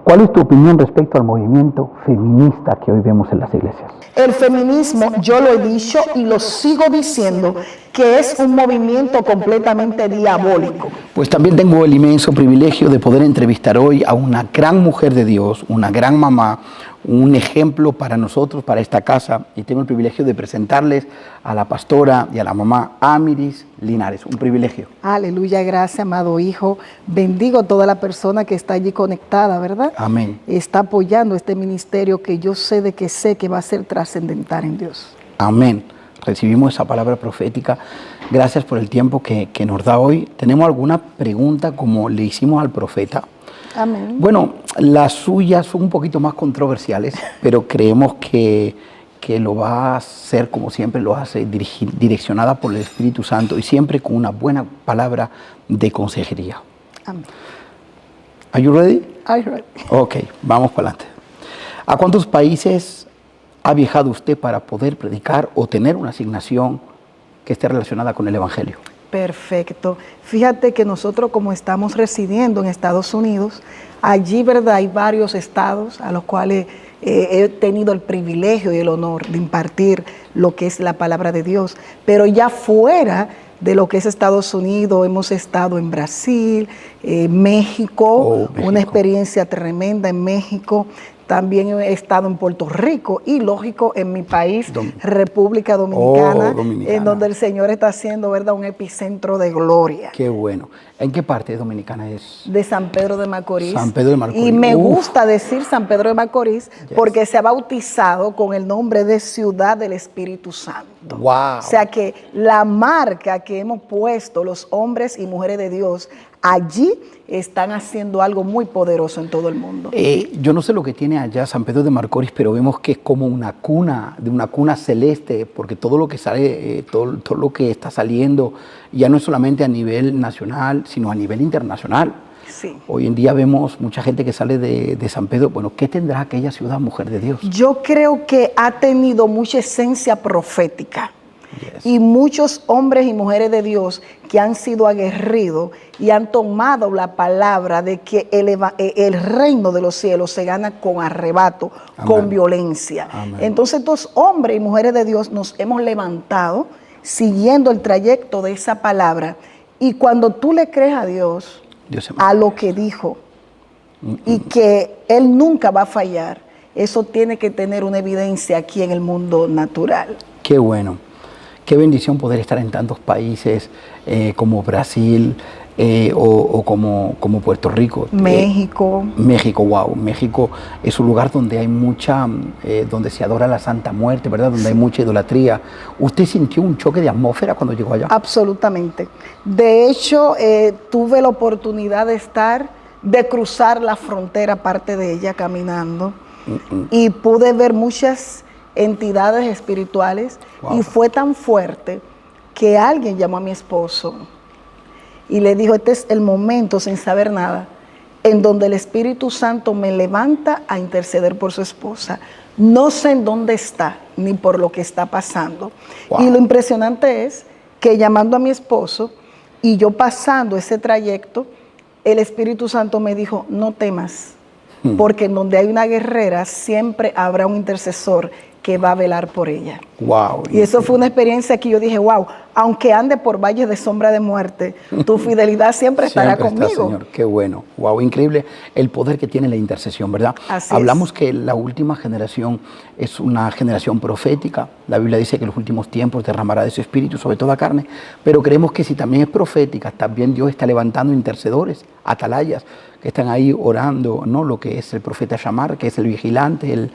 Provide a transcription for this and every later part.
¿Cuál es tu opinión respecto al movimiento feminista que hoy vemos en las iglesias? El feminismo, yo lo he dicho y lo sigo diciendo, que es un movimiento completamente diabólico. Pues también tengo el inmenso privilegio de poder entrevistar hoy a una gran mujer de Dios, una gran mamá, un ejemplo para nosotros, para esta casa, y tengo el privilegio de presentarles a la pastora y a la mamá Amiris Linares. Un privilegio. Aleluya, gracias, amado hijo. Bendigo a toda la persona que está allí conectada, ¿verdad? Amén. Está apoyando este ministerio que yo sé que va a ser trascendental en Dios. Amén. Recibimos esa palabra profética. Gracias por el tiempo que nos da hoy. ¿Tenemos alguna pregunta como le hicimos al profeta? Amén. Bueno, las suyas son un poquito más controversiales, pero creemos que lo va a hacer como siempre lo hace, direccionada por el Espíritu Santo y siempre con una buena palabra de consejería. Amén. Are you ready? I'm ready. Ok, vamos para adelante. ¿A cuántos países ha viajado usted para poder predicar o tener una asignación que esté relacionada con el Evangelio? Perfecto. Fíjate que nosotros, como estamos residiendo en Estados Unidos, allí, ¿verdad?, hay varios estados a los cuales he tenido el privilegio y el honor de impartir lo que es la palabra de Dios. Pero ya fuera de lo que es Estados Unidos, hemos estado en Brasil, México, una experiencia tremenda en México. También he estado en Puerto Rico y, lógico, en mi país, República Dominicana, en donde el Señor está haciendo, ¿verdad?, un epicentro de gloria. Qué bueno. ¿En qué parte de Dominicana es? De San Pedro de Macorís. San Pedro de Macorís. Y me gusta decir San Pedro de Macorís porque se ha bautizado con el nombre de Ciudad del Espíritu Santo. Wow. O sea que la marca que hemos puesto los hombres y mujeres de Dios allí están haciendo algo muy poderoso en todo el mundo. Yo no sé lo que tiene allá San Pedro de Macorís, pero vemos que es como una cuna, de una cuna celeste, porque todo lo que sale, todo lo que está saliendo, ya no es solamente a nivel nacional, sino a nivel internacional. Sí. Hoy en día vemos mucha gente que sale de San Pedro. Bueno, ¿qué tendrá aquella ciudad, mujer de Dios? Yo creo que ha tenido mucha esencia profética. Yes. Y muchos hombres y mujeres de Dios que han sido aguerridos y han tomado la palabra de que el reino de los cielos se gana con arrebato, Amén, con violencia. Amén. Entonces estos hombres y mujeres de Dios nos hemos levantado siguiendo el trayecto de esa palabra. Y cuando tú le crees a Dios a lo que dijo y que Él nunca va a fallar, eso tiene que tener una evidencia aquí en el mundo natural. Qué bueno. Qué bendición poder estar en tantos países como Brasil o como Puerto Rico. México. México, wow. México es un lugar donde hay donde se adora la Santa Muerte, ¿verdad? Donde hay mucha idolatría. ¿Usted sintió un choque de atmósfera cuando llegó allá? Absolutamente. De hecho, tuve la oportunidad de cruzar la frontera, parte de ella, caminando. Y pude ver muchas entidades espirituales. Wow. Y fue tan fuerte que alguien llamó a mi esposo y le dijo: este es el momento, sin saber nada, en donde el Espíritu Santo me levanta a interceder por su esposa. No sé en dónde está, ni por lo que está pasando. Wow. Y lo impresionante es que llamando a mi esposo y yo pasando ese trayecto, el Espíritu Santo me dijo: no temas, porque en donde hay una guerrera siempre habrá un intercesor que va a velar por ella. Wow. Y eso fue una experiencia que yo dije: wow, aunque ande por valles de sombra de muerte, tu fidelidad siempre estará conmigo. Está, Señor. Qué bueno. Wow, increíble el poder que tiene la intercesión, ¿verdad? Así Hablamos que la última generación es una generación profética. La Biblia dice que en los últimos tiempos derramará de su espíritu sobre toda carne, pero creemos que si también es profética, también Dios está levantando intercedores, atalayas, que están ahí orando, ¿no? Lo que es el profeta Shamar, que es el vigilante.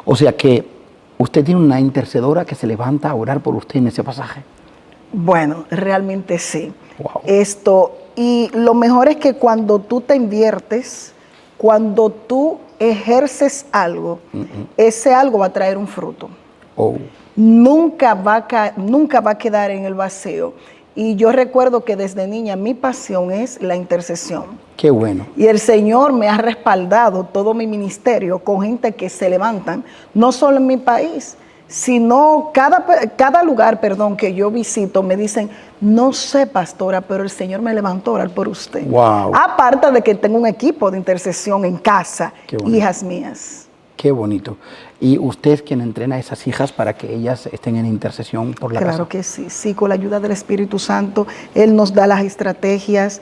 O sea que ¿usted tiene una intercedora que se levanta a orar por usted en ese pasaje? Bueno, realmente sí. Wow. Y lo mejor es que cuando tú te inviertes, cuando tú ejerces algo, ese algo va a traer un fruto. Oh. Nunca va a quedar en el vacío. Y yo recuerdo que desde niña mi pasión es la intercesión. Qué bueno. Y el Señor me ha respaldado todo mi ministerio con gente que se levantan, no solo en mi país, sino cada lugar, perdón, que yo visito me dicen, no sé, pastora, pero el Señor me levantó a orar por usted. Wow. Aparte de que tengo un equipo de intercesión en casa, hijas mías. Qué bonito. ¿Y usted es quien entrena a esas hijas para que ellas estén en intercesión por la casa? Claro que sí, sí, con la ayuda del Espíritu Santo, Él nos da las estrategias,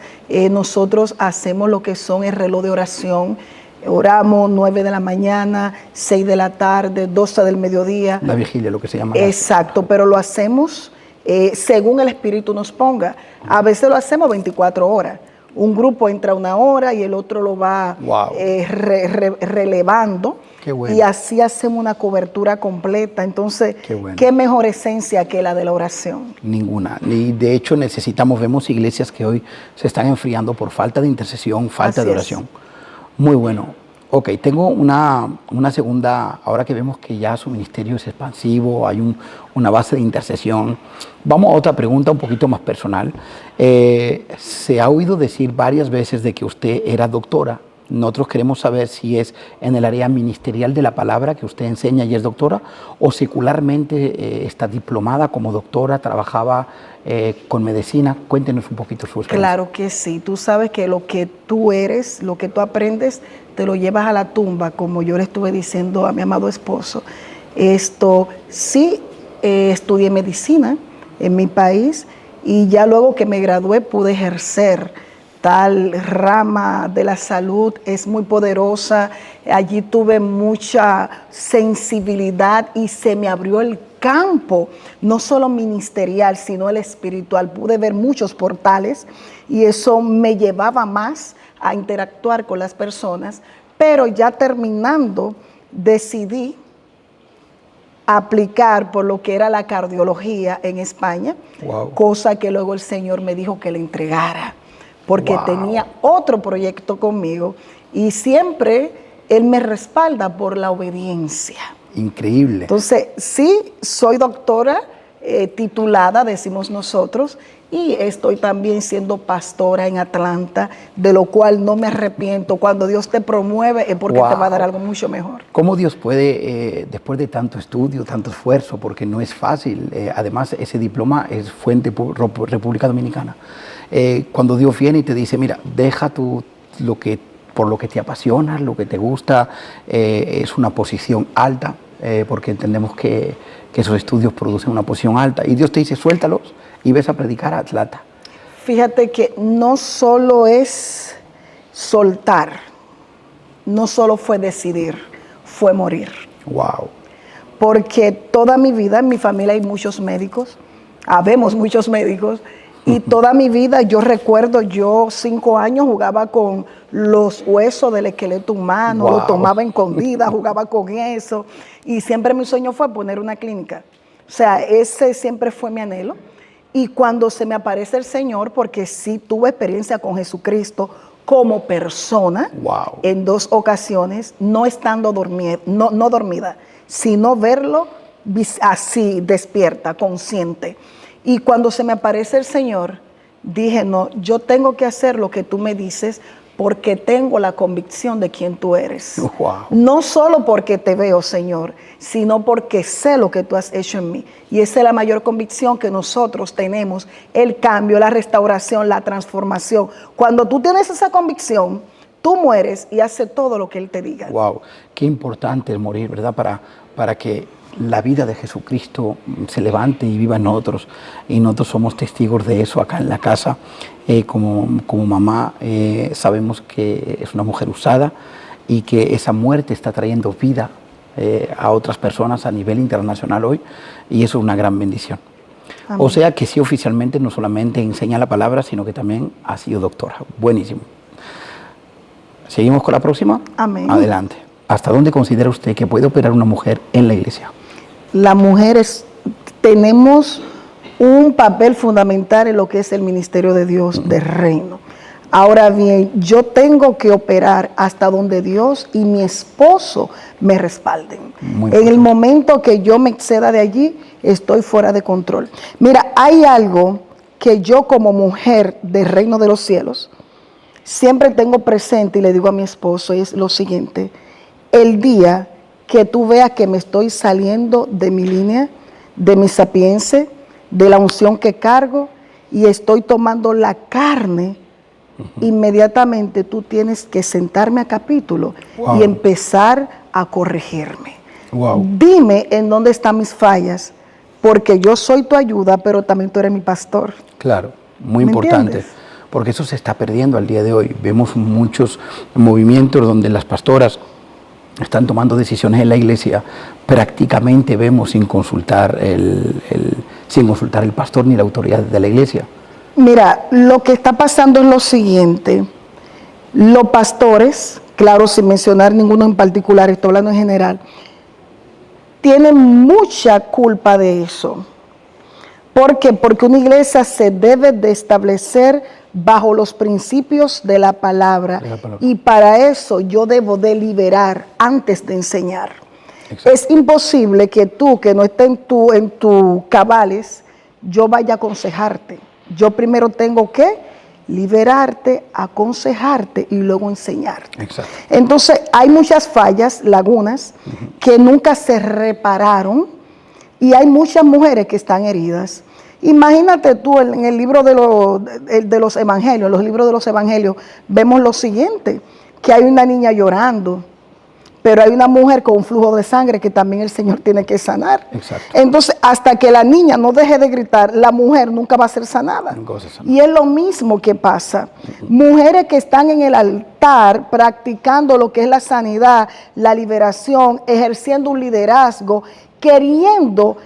nosotros hacemos lo que son el reloj de oración, oramos 9 de la mañana, 6 de la tarde, 12 del mediodía. La vigilia, lo que se llama. Exacto, pero lo hacemos según el Espíritu nos ponga. A veces lo hacemos 24 horas. Un grupo entra 1 hora y el otro lo va relevando. Qué bueno. Y así hacemos una cobertura completa. Entonces, ¿qué mejor esencia que la de la oración? Ninguna. Y de hecho vemos iglesias que hoy se están enfriando por falta de intercesión, falta de oración. Muy bueno. Ok, tengo una segunda, ahora que vemos que ya su ministerio es expansivo, hay una base de intercesión. Vamos a otra pregunta un poquito más personal. Se ha oído decir varias veces de que usted era doctora. Nosotros queremos saber si es en el área ministerial de la palabra que usted enseña y es doctora, o secularmente está diplomada como doctora, trabajaba con medicina. Cuéntenos un poquito su experiencia. Claro que sí. Tú sabes que lo que tú eres, lo que tú aprendes, te lo llevas a la tumba, como yo le estuve diciendo a mi amado esposo. Estudié medicina en mi país y ya luego que me gradué pude ejercer. Tal rama de la salud es muy poderosa. Allí tuve mucha sensibilidad y se me abrió el campo, no solo ministerial, sino el espiritual. Pude ver muchos portales y eso me llevaba más a interactuar con las personas. Pero ya terminando, decidí aplicar por lo que era la cardiología en España, cosa que luego el Señor me dijo que le entregara, porque tenía otro proyecto conmigo y siempre Él me respalda por la obediencia. Increíble. Entonces, sí, soy doctora titulada, decimos nosotros, y estoy también siendo pastora en Atlanta, de lo cual no me arrepiento. Cuando Dios te promueve es porque te va a dar algo mucho mejor. ¿Cómo Dios puede, después de tanto estudio, tanto esfuerzo, porque no es fácil, además ese diploma fue en República Dominicana, cuando Dios viene y te dice, mira, deja por lo que te apasiona, lo que te gusta, es una posición alta, porque entendemos que esos estudios producen una posición alta, y Dios te dice, suéltalos y ves a predicar a Atlanta? Fíjate que no solo es soltar, no solo fue decidir, fue morir. Wow. Porque toda mi vida en mi familia hay muchos médicos, habemos muchos médicos, y toda mi vida yo recuerdo, yo 5 años jugaba con los huesos del esqueleto humano, lo tomaba escondida, jugaba con eso, y siempre mi sueño fue poner una clínica. O sea, ese siempre fue mi anhelo. Y cuando se me aparece el Señor, porque sí tuve experiencia con Jesucristo como persona, en 2 ocasiones, no estando no dormida, sino verlo así, despierta, consciente. Y cuando se me aparece el Señor, dije, no, yo tengo que hacer lo que tú me dices porque tengo la convicción de quién tú eres. No solo porque te veo, Señor, sino porque sé lo que tú has hecho en mí. Y esa es la mayor convicción que nosotros tenemos, el cambio, la restauración, la transformación. Cuando tú tienes esa convicción, tú mueres y haces todo lo que Él te diga. Wow, qué importante el morir, ¿verdad? Para que la vida de Jesucristo se levante y viva en nosotros, y nosotros somos testigos de eso acá en la casa. Como mamá sabemos que es una mujer usada y que esa muerte está trayendo vida a otras personas a nivel internacional hoy, y eso es una gran bendición. Amén. O sea que sí, oficialmente no solamente enseña la palabra, sino que también ha sido doctora. Buenísimo. ¿Seguimos con la próxima? Amén. Adelante. ¿Hasta dónde considera usted que puede operar una mujer en la iglesia? Las mujeres tenemos un papel fundamental en lo que es el ministerio de Dios, del reino. Ahora bien, yo tengo que operar hasta donde Dios y mi esposo me respalden. En el momento que yo me exceda de allí, estoy fuera de control. Mira, hay algo que yo como mujer del reino de los cielos siempre tengo presente y le digo a mi esposo, y es lo siguiente: el día que tú veas que me estoy saliendo de mi línea, de mi sapiencia, de la unción que cargo y estoy tomando la carne, inmediatamente tú tienes que sentarme a capítulo y empezar a corregirme. Dime en dónde están mis fallas, porque yo soy tu ayuda, pero también tú eres mi pastor. Claro, muy importante, porque eso se está perdiendo al día de hoy. Vemos muchos movimientos donde las pastoras están tomando decisiones en la iglesia, prácticamente vemos sin consultar el pastor ni la autoridad de la iglesia. Mira, lo que está pasando es lo siguiente. Los pastores, claro, sin mencionar ninguno en particular, estoy hablando en general, tienen mucha culpa de eso. ¿Por qué? Porque una iglesia se debe de establecer bajo los principios de la palabra. Y para eso yo debo deliberar antes de enseñar. Exacto. Es imposible que tú, que no estés en tu cabales, yo vaya a aconsejarte. Yo primero tengo que liberarte, aconsejarte y luego enseñarte. Exacto. Entonces hay muchas fallas, lagunas, que nunca se repararon y hay muchas mujeres que están heridas. Imagínate tú en el libro de los evangelios, los libros de los evangelios, vemos lo siguiente, que hay una niña llorando, pero hay una mujer con un flujo de sangre que también el Señor tiene que sanar. Exacto. Entonces, hasta que la niña no deje de gritar, la mujer nunca va a ser sanada. Y es lo mismo que pasa. Mujeres que están en el altar practicando lo que es la sanidad, la liberación, ejerciendo un liderazgo, queriendo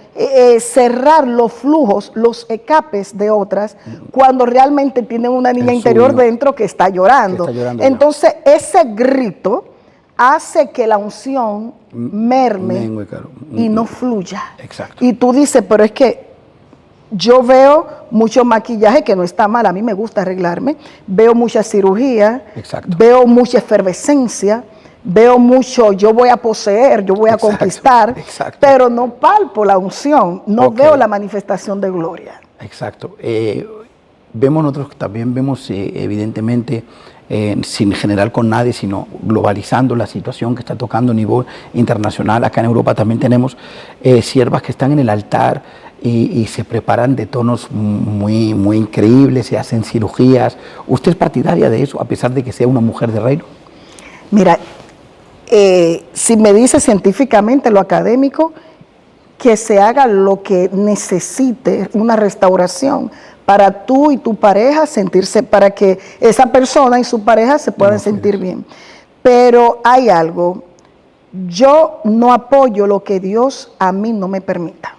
cerrar los flujos, los escapes de otras, cuando realmente tienen una niña interior dentro que está llorando. Entonces, ese grito hace que la unción merme y no fluya. Exacto. Y tú dices, pero es que yo veo mucho maquillaje, que no está mal, a mí me gusta arreglarme, veo mucha cirugía, veo mucha efervescencia, veo mucho, yo voy a poseer, yo voy a conquistar, pero no palpo la unción, no veo la manifestación de gloria. Exacto. Vemos nosotros, también vemos evidentemente, sin general con nadie, sino globalizando la situación que está tocando a nivel internacional. Acá en Europa también tenemos siervas que están en el altar y se preparan de tonos muy, muy increíbles, se hacen cirugías. ¿Usted es partidaria de eso, a pesar de que sea una mujer de reino? Mira, si me dice científicamente lo académico, que se haga lo que necesite, una restauración, para tú y tu pareja sentirse, para que esa persona y su pareja se puedan sentir bien. Pero hay algo, yo no apoyo lo que Dios a mí no me permita.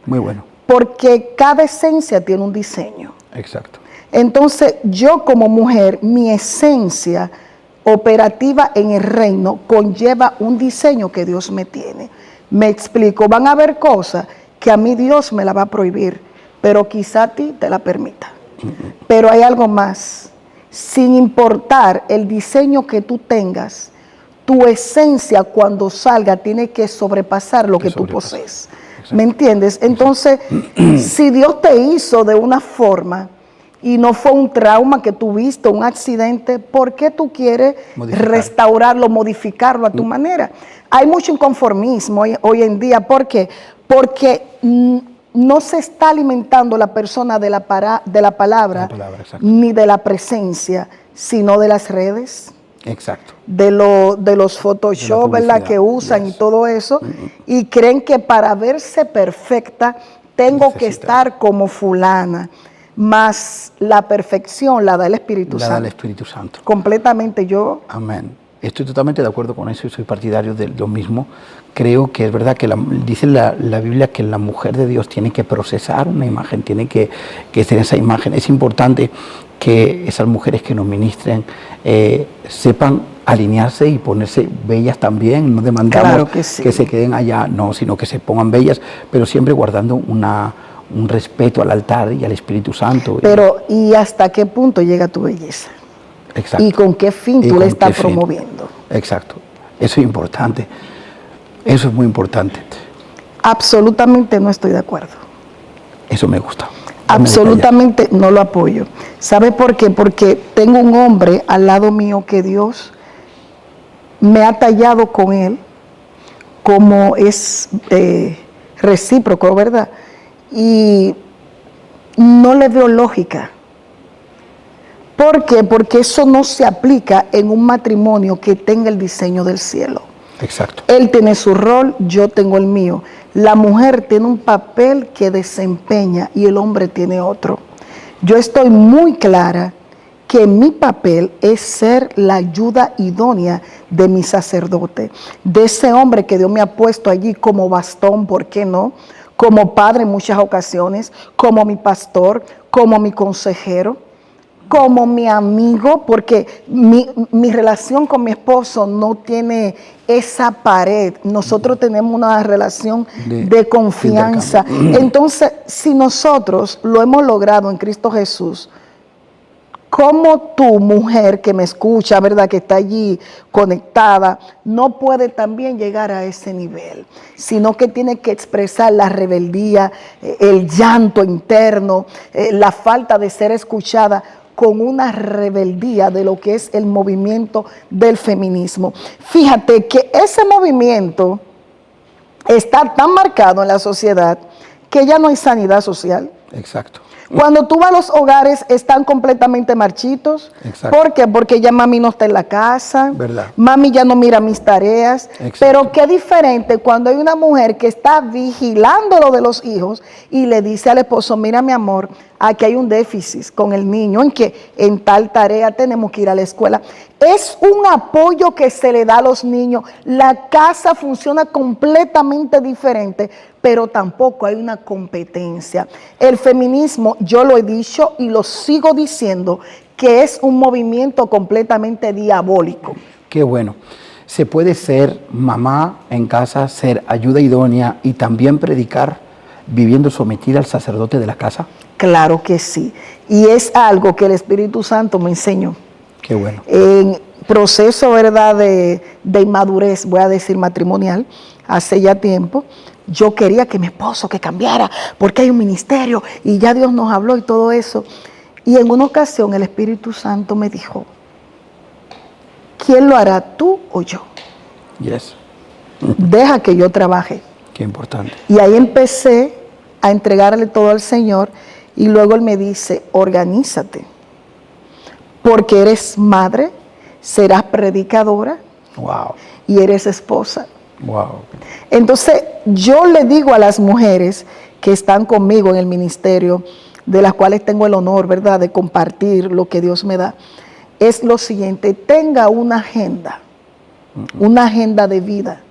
Muy bueno. Porque cada esencia tiene un diseño. Exacto. Entonces, yo como mujer, mi esencia operativa en el reino conlleva un diseño que Dios me tiene. Me explico, van a haber cosas que a mí Dios me la va a prohibir, pero quizá a ti te la permita. Pero hay algo más. Sin importar el diseño que tú tengas, tu esencia cuando salga tiene que sobrepasar lo que tú posees. ¿Me entiendes? Entonces, si Dios te hizo de una forma y no fue un trauma que tuviste, un accidente, ¿por qué tú quieres restaurarlo, modificarlo a tu manera? Hay mucho inconformismo hoy en día. ¿Por qué? Porque no se está alimentando la persona de la palabra ni de la presencia, sino de las redes. Exacto. De los Photoshop, ¿verdad?, que usan y todo eso, y creen que para verse perfecta tengo que estar como fulana, más la perfección la da el Espíritu Santo. La da el Espíritu Santo. Completamente yo. Amén. Estoy totalmente de acuerdo con eso y soy partidario de lo mismo. Creo que es verdad que dice la Biblia que la mujer de Dios tiene que procesar una imagen, tiene que tener esa imagen. Es importante que esas mujeres que nos ministren sepan alinearse y ponerse bellas también. No demandamos que se queden allá, no, sino que se pongan bellas, pero siempre guardando un respeto al altar y al Espíritu Santo. Pero, ¿y hasta qué punto llega tu belleza? Exacto. ¿Y con qué fin tú la estás promoviendo? Exacto. Eso es importante. Eso es muy importante. Absolutamente no estoy de acuerdo. Eso me gusta. Absolutamente no lo apoyo. ¿Sabe por qué? Porque tengo un hombre al lado mío que Dios me ha tallado con él, como es recíproco, ¿verdad? Y no le veo lógica. ¿Por qué? Porque eso no se aplica en un matrimonio que tenga el diseño del cielo. Exacto. Él tiene su rol, yo tengo el mío. La mujer tiene un papel que desempeña y el hombre tiene otro. Yo estoy muy clara que mi papel es ser la ayuda idónea de mi sacerdote, de ese hombre que Dios me ha puesto allí como bastón, ¿por qué no? Como padre en muchas ocasiones, como mi pastor, como mi consejero, como mi amigo, porque mi relación con mi esposo no tiene esa pared. Nosotros tenemos una relación de confianza. Entonces, si nosotros lo hemos logrado en Cristo Jesús, ¿cómo tu mujer que me escucha, verdad, que está allí conectada, no puede también llegar a ese nivel? Sino que tiene que expresar la rebeldía, el llanto interno, la falta de ser escuchada, con una rebeldía de lo que es el movimiento del feminismo. Fíjate que ese movimiento está tan marcado en la sociedad que ya no hay sanidad social. Exacto. Cuando tú vas a los hogares, están completamente marchitos. Exacto. ¿Por qué? Porque ya mami no está en la casa. ¿Verdad? Mami ya no mira mis tareas. Exacto. Pero qué diferente cuando hay una mujer que está vigilando lo de los hijos y le dice al esposo, mira mi amor, aquí hay un déficit con el niño en que en tal tarea tenemos que ir a la escuela. Es un apoyo que se le da a los niños. La casa funciona completamente diferente, pero tampoco hay una competencia. El feminismo, yo lo he dicho y lo sigo diciendo, que es un movimiento completamente diabólico. Qué bueno. Se puede ser mamá en casa, ser ayuda idónea y también predicar viviendo sometida al sacerdote de la casa. Claro que sí. Y es algo que el Espíritu Santo me enseñó. Qué bueno. En proceso, ¿verdad?, de inmadurez, voy a decir matrimonial, hace ya tiempo, yo quería que mi esposo que cambiara, porque hay un ministerio y ya Dios nos habló y todo eso. Y en una ocasión el Espíritu Santo me dijo, ¿quién lo hará, tú o yo? Yes. Deja que yo trabaje. Qué importante. Y ahí empecé a entregarle todo al Señor y luego Él me dice, organízate, porque eres madre, serás predicadora, wow, y eres esposa. Wow. Entonces yo le digo a las mujeres que están conmigo en el ministerio, de las cuales tengo el honor, ¿verdad?, de compartir lo que Dios me da, es lo siguiente: tenga una agenda de vida.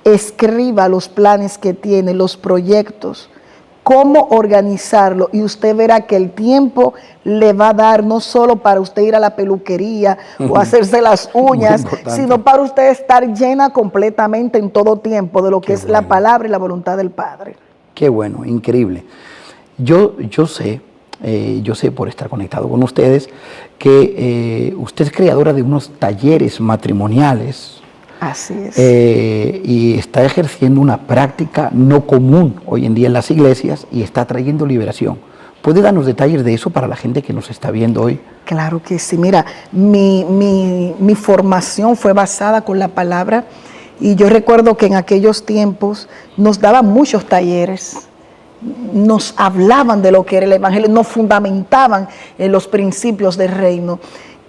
Escriba los planes que tiene, los proyectos, cómo organizarlo, y usted verá que el tiempo le va a dar no solo para usted ir a la peluquería o hacerse las uñas, sino para usted estar llena completamente en todo tiempo de lo que es la palabra y la voluntad del Padre. Qué bueno, increíble. Yo sé por estar conectado con ustedes que usted es creadora de unos talleres matrimoniales. Así es. Y está ejerciendo una práctica no común hoy en día en las iglesias y está trayendo liberación. ¿Puede darnos detalles de eso para la gente que nos está viendo hoy? Claro que sí. Mira, mi formación fue basada con la palabra, y yo recuerdo que en aquellos tiempos nos daban muchos talleres, nos hablaban de lo que era el evangelio, nos fundamentaban en los principios del reino.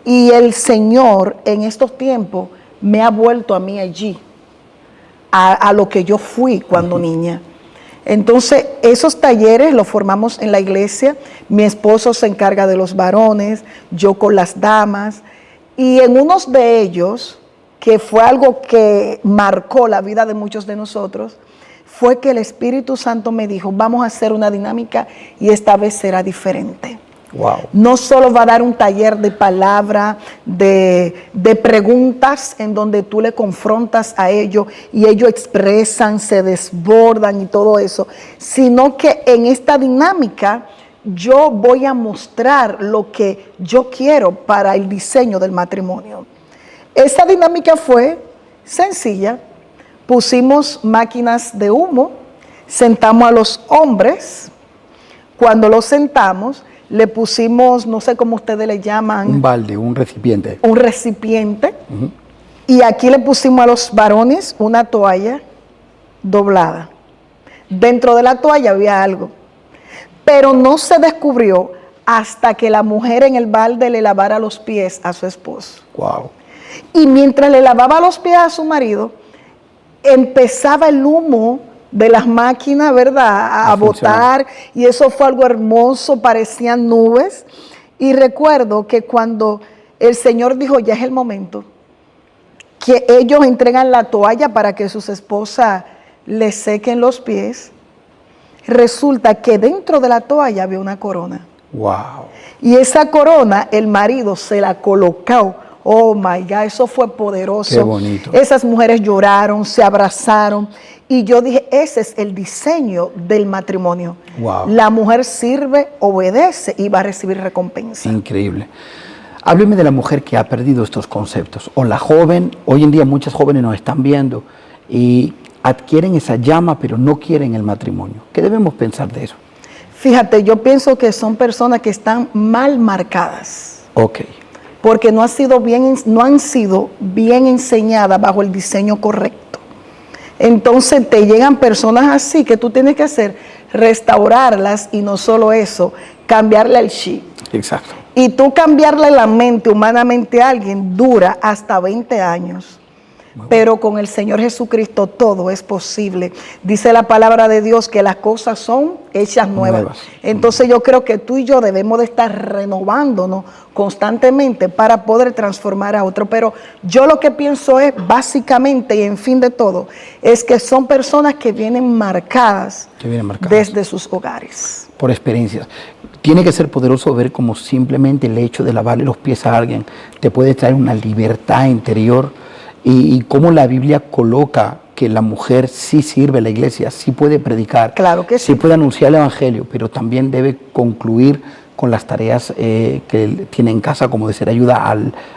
Y el Señor en estos tiempos me ha vuelto a mí allí, a lo que yo fui cuando niña. Entonces, esos talleres los formamos en la iglesia. Mi esposo se encarga de los varones, yo con las damas. Y en unos de ellos, que fue algo que marcó la vida de muchos de nosotros, fue que el Espíritu Santo me dijo, vamos a hacer una dinámica y esta vez será diferente. Wow. No solo va a dar un taller de palabra, de preguntas en donde tú le confrontas a ellos y ellos expresan, se desbordan y todo eso, sino que en esta dinámica yo voy a mostrar lo que yo quiero para el diseño del matrimonio. Esa dinámica fue sencilla. Pusimos máquinas de humo, sentamos a los hombres. Cuando los sentamos, le pusimos, no sé cómo ustedes le llaman. Un balde, un recipiente. Un recipiente. Y aquí le pusimos a los varones una toalla doblada. Dentro de la toalla había algo, pero no se descubrió hasta que la mujer en el balde le lavara los pies a su esposo. Wow. Y mientras le lavaba los pies a su marido, empezaba el humo de las máquinas, ¿verdad?, a botar, y eso fue algo hermoso, parecían nubes. Y recuerdo que cuando el Señor dijo, ya es el momento, que ellos entregan la toalla para que sus esposas les sequen los pies, resulta que dentro de la toalla había una corona. Wow. Y esa corona el marido se la colocó. Oh my God, eso fue poderoso. Qué bonito. Esas mujeres lloraron, se abrazaron. Y yo dije, ese es el diseño del matrimonio. Wow. La mujer sirve, obedece y va a recibir recompensa. Increíble. Hábleme de la mujer que ha perdido estos conceptos. O la joven, hoy en día muchas jóvenes nos están viendo y adquieren esa llama, pero no quieren el matrimonio. ¿Qué debemos pensar de eso? Fíjate, yo pienso que son personas que están mal marcadas. Ok. Porque no han sido bien enseñadas bajo el diseño correcto. Entonces te llegan personas así que tú tienes que hacer, restaurarlas, y no solo eso, cambiarle el chip. Exacto. Y tú cambiarle la mente humanamente a alguien dura hasta 20 años. Pero con el Señor Jesucristo todo es posible. Dice la palabra de Dios que las cosas son hechas nuevas. Entonces yo creo que tú y yo debemos de estar renovándonos constantemente para poder transformar a otro. Pero yo lo que pienso es, básicamente y en fin de todo, es que son personas que vienen marcadas, desde sus hogares. Por experiencias. Tiene que ser poderoso ver cómo simplemente el hecho de lavarle los pies a alguien te puede traer una libertad interior. Y cómo la Biblia coloca que la mujer sí sirve a la iglesia, sí puede predicar, claro que sí, puede anunciar el evangelio, pero también debe concluir con las tareas que tiene en casa, como de ser ayuda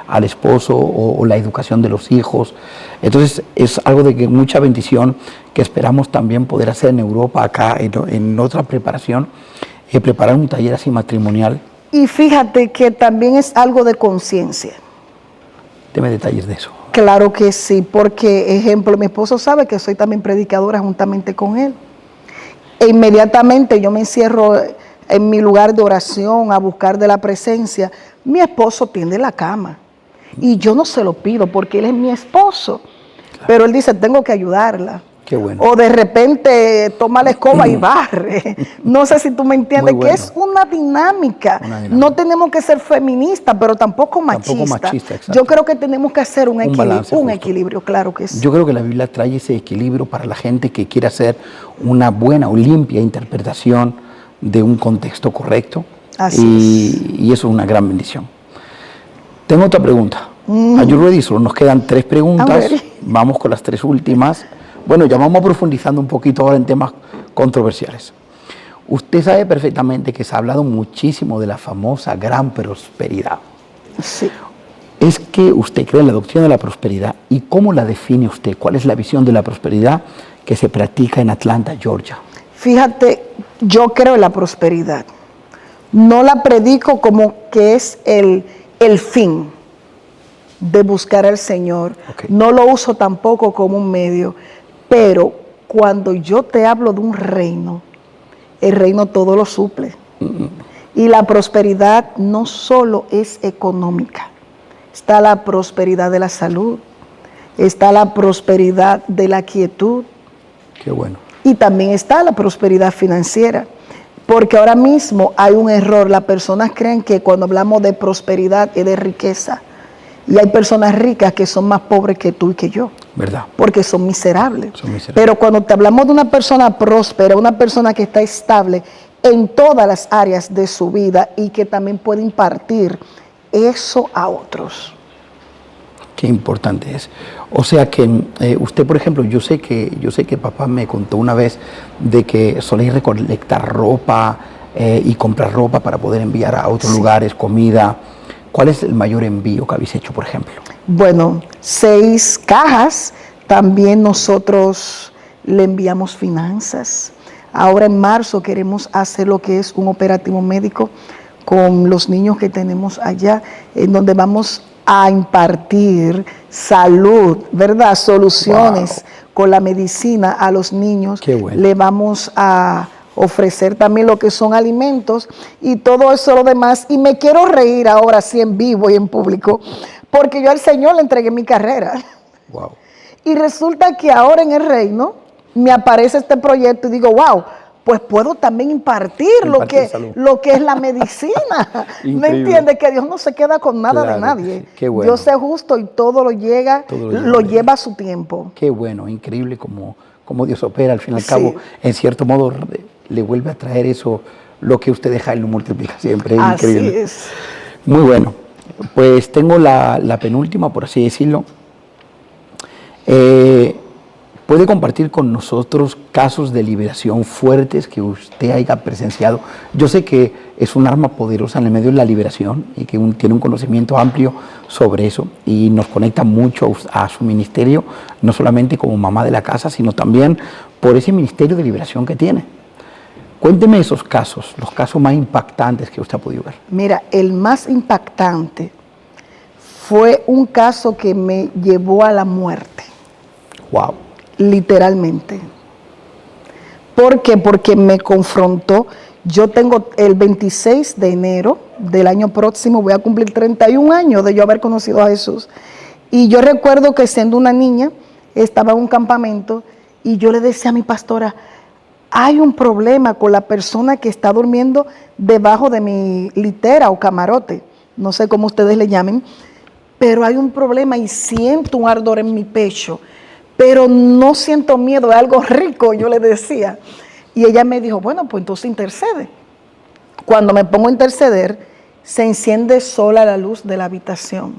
al esposo o la educación de los hijos. Entonces es algo de que mucha bendición que esperamos también poder hacer en Europa, acá en otra preparación, preparar un taller así matrimonial. Y fíjate que también es algo de conciencia. Deme detalles de eso. Claro que sí, porque, ejemplo, mi esposo sabe que soy también predicadora juntamente con él. E inmediatamente yo me encierro en mi lugar de oración a buscar de la presencia. Mi esposo tiende la cama y yo no se lo pido porque él es mi esposo. Claro. Pero él dice, tengo que ayudarla. Qué bueno. O de repente toma la escoba y barre. No sé si tú me entiendes, bueno, que es una dinámica. No tenemos que ser feministas, pero tampoco machistas. Yo creo que tenemos que hacer un equilibrio, claro que sí. Yo creo que la Biblia trae ese equilibrio para la gente que quiere hacer una buena o limpia interpretación de un contexto correcto. Y eso es una gran bendición. Tengo otra pregunta. Are you ready? Solo nos quedan 3 preguntas. Vamos con las 3 últimas. Bueno, ya vamos profundizando un poquito ahora en temas controversiales. Usted sabe perfectamente que se ha hablado muchísimo de la famosa gran prosperidad. Sí. ¿Es que usted cree en la doctrina de la prosperidad? ¿Y cómo la define usted? ¿Cuál es la visión de la prosperidad que se practica en Atlanta, Georgia? Fíjate, yo creo en la prosperidad. No la predico como que es el fin de buscar al Señor. Okay. No lo uso tampoco como un medio. Pero cuando yo te hablo de un reino, el reino todo lo suple. Y la prosperidad no solo es económica. Está la prosperidad de la salud, está la prosperidad de la quietud. Qué bueno. Y también está la prosperidad financiera. Porque ahora mismo hay un error. Las personas creen que cuando hablamos de prosperidad es de riqueza. Y hay personas ricas que son más pobres que tú y que yo. ¿Verdad? Porque son miserables. Pero cuando te hablamos de una persona próspera, una persona que está estable en todas las áreas de su vida y que también puede impartir eso a otros. Qué importante es. O sea que usted, por ejemplo, yo sé que papá me contó una vez de que solía recolectar ropa y comprar ropa para poder enviar a otros lugares, comida. ¿Cuál es el mayor envío que habéis hecho, por ejemplo? Bueno, 6 cajas. También nosotros le enviamos finanzas. Ahora en marzo queremos hacer lo que es un operativo médico con los niños que tenemos allá, en donde vamos a impartir salud, ¿verdad? Soluciones con la medicina a los niños. Qué bueno. Le vamos a ofrecer también lo que son alimentos y todo eso lo demás. Y me quiero reír ahora sí en vivo y en público, porque yo al Señor le entregué mi carrera. Wow. Y resulta que ahora en el reino me aparece este proyecto y digo, wow, pues puedo también impartir lo que es la medicina. ¿Me entiendes? Que Dios no se queda con nada de nadie. Sí. Qué bueno. Dios es justo y todo lo lleva a su tiempo. Qué bueno, increíble como Dios opera. Al fin y al cabo, en cierto modo, le vuelve a traer eso, lo que usted deja, Él lo multiplica siempre. Es increíble. Así es. Muy bueno. Pues tengo la penúltima, por así decirlo. ¿Puede compartir con nosotros casos de liberación fuertes que usted haya presenciado? Yo sé que es un arma poderosa en el medio de la liberación y que tiene un conocimiento amplio sobre eso y nos conecta mucho a su ministerio, no solamente como mamá de la casa, sino también por ese ministerio de liberación que tiene. Cuénteme esos casos, los casos más impactantes que usted ha podido ver. Mira, el más impactante fue un caso que me llevó a la muerte. Wow. Literalmente. ¿Por qué? Porque me confrontó. Yo tengo el 26 de enero del año próximo, voy a cumplir 31 años de yo haber conocido a Jesús. Y yo recuerdo que siendo una niña, estaba en un campamento y yo le decía a mi pastora, hay un problema con la persona que está durmiendo debajo de mi litera o camarote, no sé cómo ustedes le llamen, pero hay un problema y siento un ardor en mi pecho. Pero no siento miedo, es algo rico, yo le decía. Y ella me dijo, bueno, pues entonces intercede. Cuando me pongo a interceder, se enciende sola la luz de la habitación.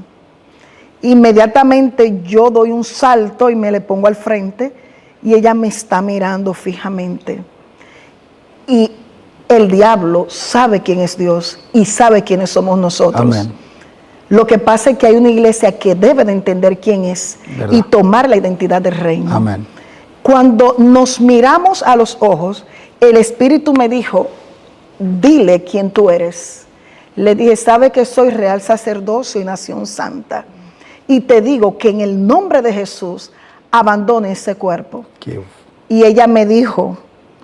Inmediatamente yo doy un salto y me le pongo al frente y ella me está mirando fijamente. Y el diablo sabe quién es Dios y sabe quiénes somos nosotros. Amén. Lo que pasa es que hay una iglesia que debe de entender quién es, ¿verdad?, y tomar la identidad del reino. Amén. Cuando nos miramos a los ojos, el Espíritu me dijo, dile quién tú eres. Le dije, sabe que soy real sacerdocio y nación santa. Y te digo que en el nombre de Jesús abandone ese cuerpo. Y ella me dijo,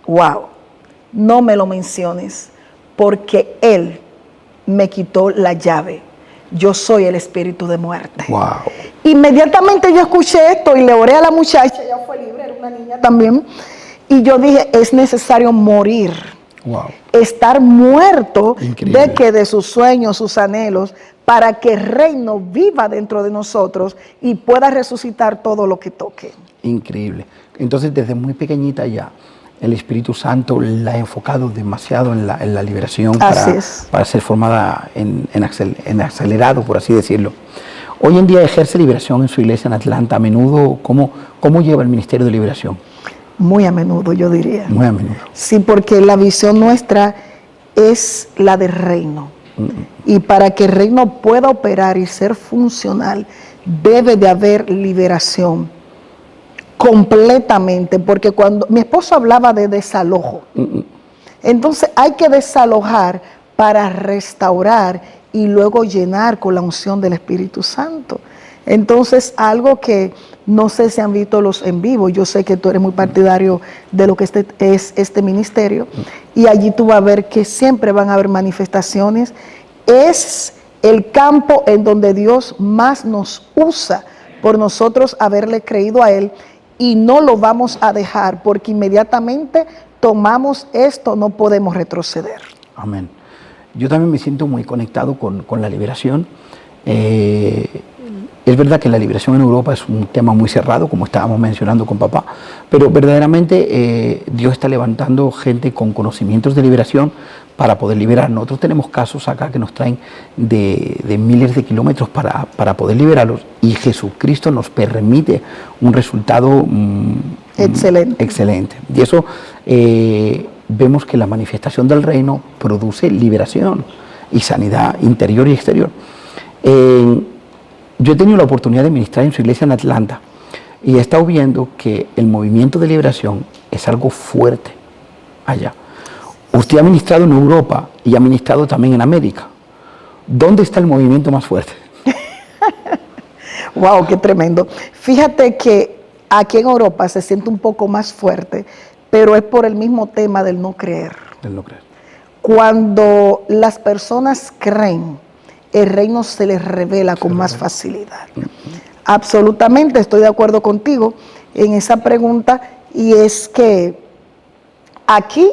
wow, no me lo menciones, porque Él me quitó la llave. Yo soy el espíritu de muerte. Wow. Inmediatamente yo escuché esto y le oré a la muchacha, ella fue libre, era una niña también, y yo dije, es necesario morir. Wow. Estar muerto. Increíble. de sus sueños, sus anhelos, para que el reino viva dentro de nosotros y pueda resucitar todo lo que toque. Increíble. Entonces, desde muy pequeñita ya, el Espíritu Santo la ha enfocado demasiado en la liberación para ser formada en acelerado, por así decirlo. Hoy en día ejerce liberación en su iglesia en Atlanta. A menudo, ¿cómo lleva el ministerio de liberación? Muy a menudo, yo diría. Muy a menudo. Sí, porque la visión nuestra es la del reino. Y para que el reino pueda operar y ser funcional, debe de haber liberación. Completamente, porque cuando mi esposo hablaba de desalojo, entonces hay que desalojar para restaurar y luego llenar con la unción del Espíritu Santo. Entonces, algo que no sé si han visto los en vivo, yo sé que tú eres muy partidario de lo que es este ministerio, y allí tú vas a ver que siempre van a haber manifestaciones. Es el campo en donde Dios más nos usa por nosotros haberle creído a Él. Y no lo vamos a dejar, porque inmediatamente tomamos esto, no podemos retroceder. Amén. Yo también me siento muy conectado con la liberación. Es verdad que la liberación en Europa es un tema muy cerrado, como estábamos mencionando con papá, pero verdaderamente Dios está levantando gente con conocimientos de liberación para poder liberar. Nosotros tenemos casos acá que nos traen de miles de kilómetros para poder liberarlos, y Jesucristo nos permite un resultado excelente. Y eso vemos que la manifestación del reino produce liberación y sanidad interior y exterior. Yo he tenido la oportunidad de ministrar en su iglesia en Atlanta y he estado viendo que el movimiento de liberación es algo fuerte allá. Usted ha ministrado en Europa y ha ministrado también en América. ¿Dónde está el movimiento más fuerte? Wow, qué tremendo. Fíjate que aquí en Europa se siente un poco más fuerte, pero es por el mismo tema del no creer. Del no creer. Cuando las personas creen, el reino se les revela con más facilidad. Absolutamente, estoy de acuerdo contigo en esa pregunta, y es que aquí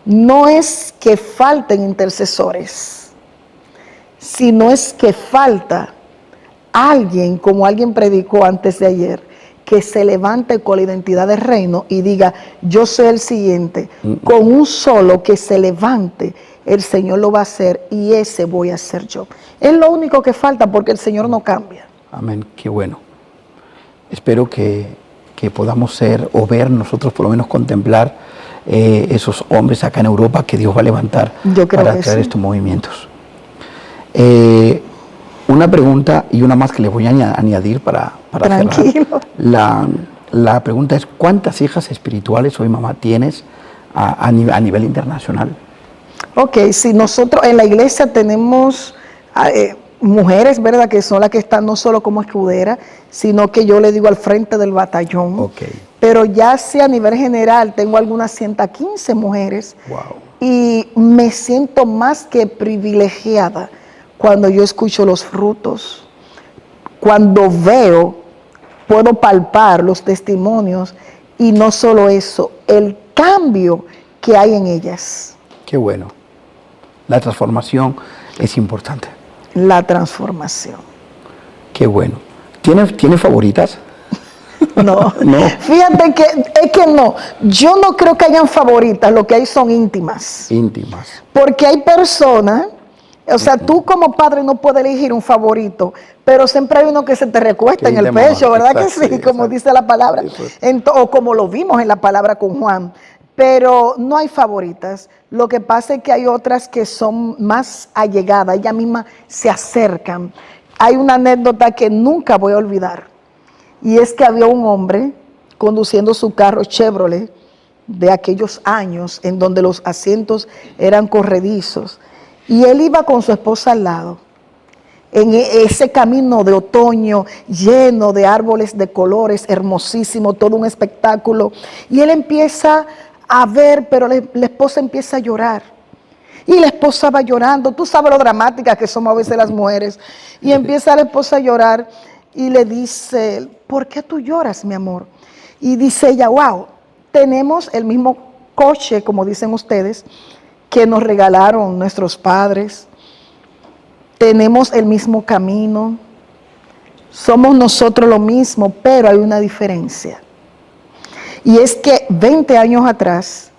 no es que falten intercesores, sino es que falta alguien, como alguien predicó antes de ayer, que se levante con la identidad del reino y diga, yo soy el siguiente. Con un solo que se levante, el Señor lo va a hacer, y ese voy a ser yo. Es lo único que falta, porque el Señor no cambia. Amén, qué bueno. Espero que podamos ser o ver, nosotros por lo menos contemplar esos hombres acá en Europa que Dios va a levantar para traer estos movimientos. Una pregunta y una más que les voy a añadir para Tranquilo. cerrar. La pregunta es, ¿cuántas hijas espirituales hoy, mamá, tienes a nivel internacional? Ok, si nosotros en la iglesia tenemos mujeres, ¿verdad?, que son las que están no solo como escudera, sino que yo le digo al frente del batallón. Okay. Pero ya sí, a nivel general tengo algunas 115 mujeres. Wow. Y me siento más que privilegiada cuando yo escucho los frutos, cuando veo, puedo palpar los testimonios, y no solo eso, el cambio que hay en ellas. Qué bueno. La transformación es importante. La transformación. Qué bueno. ¿Tienes favoritas? No. No. Fíjate que es que no. Yo no creo que hayan favoritas, lo que hay son íntimas. Íntimas. Porque hay personas, o sea, tú como padre no puedes elegir un favorito, pero siempre hay uno que se te recuesta en el pecho, ¿verdad? Exacto, que sí? Como dice la palabra. O como lo vimos en la palabra con Juan. Pero no hay favoritas. Lo que pasa es que hay otras que son más allegadas, ellas mismas se acercan. Hay una anécdota que nunca voy a olvidar, y es que había un hombre conduciendo su carro Chevrolet de aquellos años en donde los asientos eran corredizos, y él iba con su esposa al lado en ese camino de otoño lleno de árboles de colores, hermosísimo, todo un espectáculo, y él empieza a ver, pero la esposa empieza a llorar. Y la esposa va llorando. Tú sabes lo dramáticas que somos a veces las mujeres. Y empieza la esposa a llorar y le dice, ¿por qué tú lloras, mi amor? Y dice ella, wow, tenemos el mismo coche, como dicen ustedes, que nos regalaron nuestros padres. Tenemos el mismo camino. Somos nosotros lo mismo, pero hay una diferencia. Y es que 20 años atrás,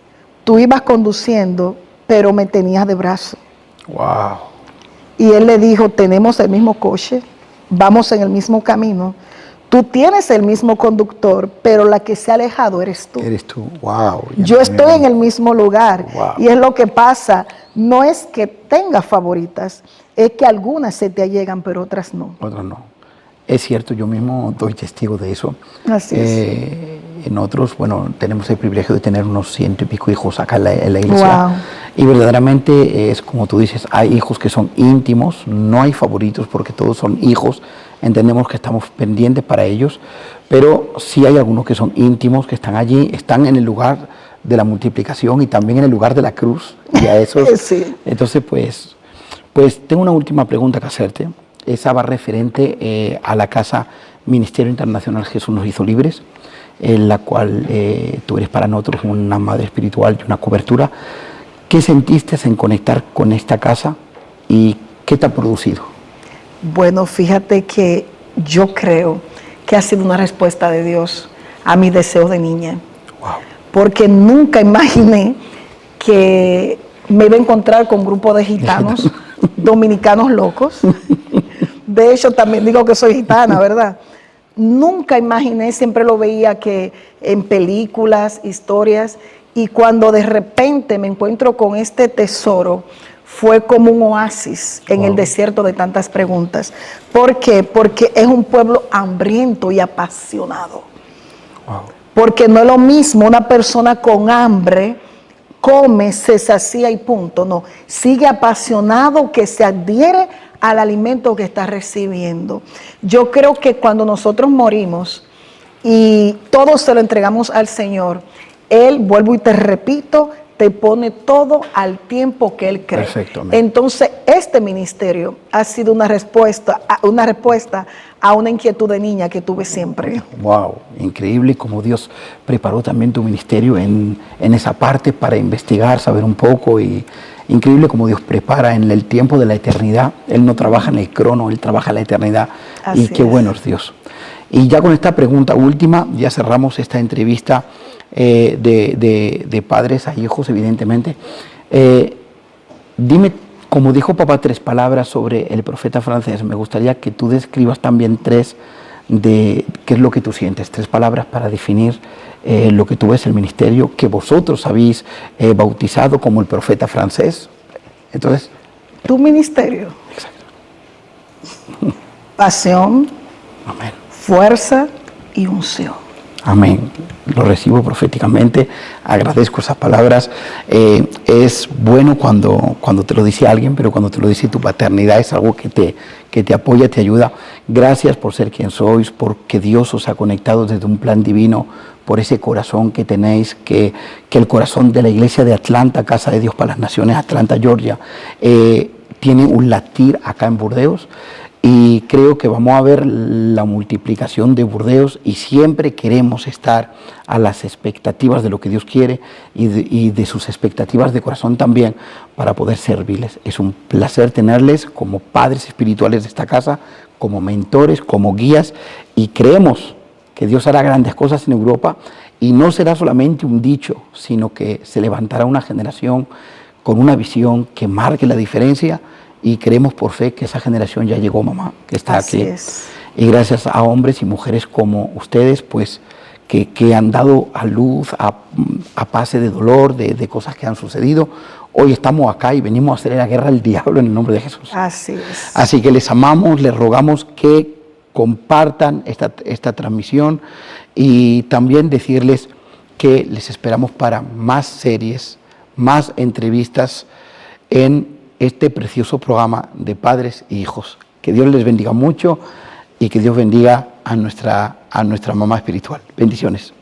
tú ibas conduciendo, pero me tenías de brazo. Wow. Y él le dijo, tenemos el mismo coche, vamos en el mismo camino, tú tienes el mismo conductor, pero la que se ha alejado eres tú. Eres tú, wow. Yo estoy en el mismo lugar. Wow. Y es lo que pasa, no es que tengas favoritas, es que algunas se te allegan, pero otras no. Otras no. Es cierto, yo mismo doy testigo de eso. Así es. En otros, bueno, tenemos el privilegio de tener unos 100 y pico hijos acá en la iglesia. Wow. Y verdaderamente es como tú dices, hay hijos que son íntimos, no hay favoritos porque todos son hijos. Entendemos que estamos pendientes para ellos, pero sí hay algunos que son íntimos, que están allí, están en el lugar de la multiplicación y también en el lugar de la cruz. Y a esos, Sí. Entonces, pues tengo una última pregunta que hacerte. Esa va referente a la Casa Ministerio Internacional Jesús nos hizo libres, en la cual tú eres para nosotros una madre espiritual y una cobertura. ¿Qué sentiste en conectar con esta casa y qué te ha producido? Bueno, fíjate que yo creo que ha sido una respuesta de Dios a mi deseo de niña. Wow. Porque nunca imaginé que me iba a encontrar con un grupo de gitanos, dominicanos locos. De hecho, también digo que soy gitana, ¿verdad? Nunca imaginé, siempre lo veía que en películas, historias, y cuando de repente me encuentro con este tesoro, fue como un oasis en el desierto de tantas preguntas. ¿Por qué? Porque es un pueblo hambriento y apasionado. Wow. Porque no es lo mismo una persona con hambre, come, se sacía y punto. No, sigue apasionado, que se adhiere al alimento que está recibiendo. Yo creo que cuando nosotros morimos y todo se lo entregamos al Señor, Él, vuelvo y te repito, te pone todo al tiempo que Él cree. Perfecto, amén. Entonces, este ministerio ha sido una respuesta a una inquietud de niña que tuve siempre. Wow, increíble como Dios preparó también tu ministerio en esa parte para investigar, saber un poco, y increíble como Dios prepara en el tiempo de la eternidad. Él no trabaja en el crono, Él trabaja en la eternidad. Así y qué es. bueno es Dios. Y ya con esta pregunta última, ya cerramos esta entrevista de padres a hijos, evidentemente. Dime, como dijo papá 3 palabras sobre el profeta francés, me gustaría que tú describas también 3 de qué es lo que tú sientes, 3 palabras para definir lo que tú ves el ministerio que vosotros habéis bautizado como el profeta francés. Entonces, Tu ministerio. exacto. Pasión, Amén. fuerza y unción. Amén. Lo recibo proféticamente. Agradezco esas palabras. Es bueno cuando te lo dice alguien, pero cuando te lo dice tu paternidad es algo que te apoya, te ayuda. Gracias por ser quien sois, porque Dios os ha conectado desde un plan divino, por ese corazón que tenéis, que el corazón de la iglesia de Atlanta, Casa de Dios para las Naciones, Atlanta, Georgia, tiene un latir acá en Burdeos. Y creo que vamos a ver la multiplicación de Burdeos, y siempre queremos estar a las expectativas de lo que Dios quiere y de sus expectativas de corazón también, para poder servirles. Es un placer tenerles como padres espirituales de esta casa, como mentores, como guías, y creemos que Dios hará grandes cosas en Europa, y no será solamente un dicho, sino que se levantará una generación con una visión que marque la diferencia. Y creemos por fe que esa generación ya llegó, mamá, que está Así aquí. es. Y gracias a hombres y mujeres como ustedes, pues, que han dado a luz, a pase de dolor, de cosas que han sucedido. Hoy estamos acá y venimos a hacer la guerra al diablo en el nombre de Jesús. Así es. Así que les amamos, les rogamos que compartan esta transmisión, y también decirles que les esperamos para más series, más entrevistas en este precioso programa de padres e hijos. Que Dios les bendiga mucho y que Dios bendiga a nuestra mamá espiritual. Bendiciones.